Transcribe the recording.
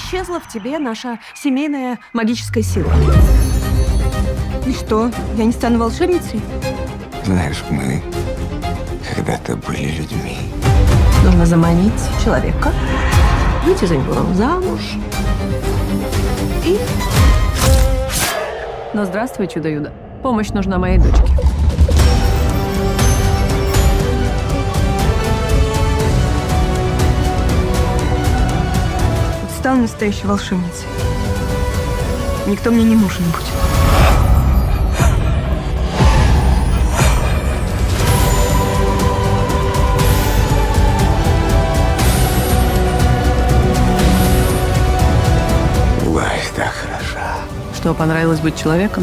исчезла в тебе наша семейная магическая сила. И что, я не стану волшебницей? Знаешь, мы когда-то были людьми. Нужно заманить человека, выйти за него замуж. И... Но здравствуй, чудо-юдо. Помощь нужна моей дочке. Стала настоящей волшебницей. Никто мне не нужен будет. Власть так хороша. Что, понравилось быть человеком?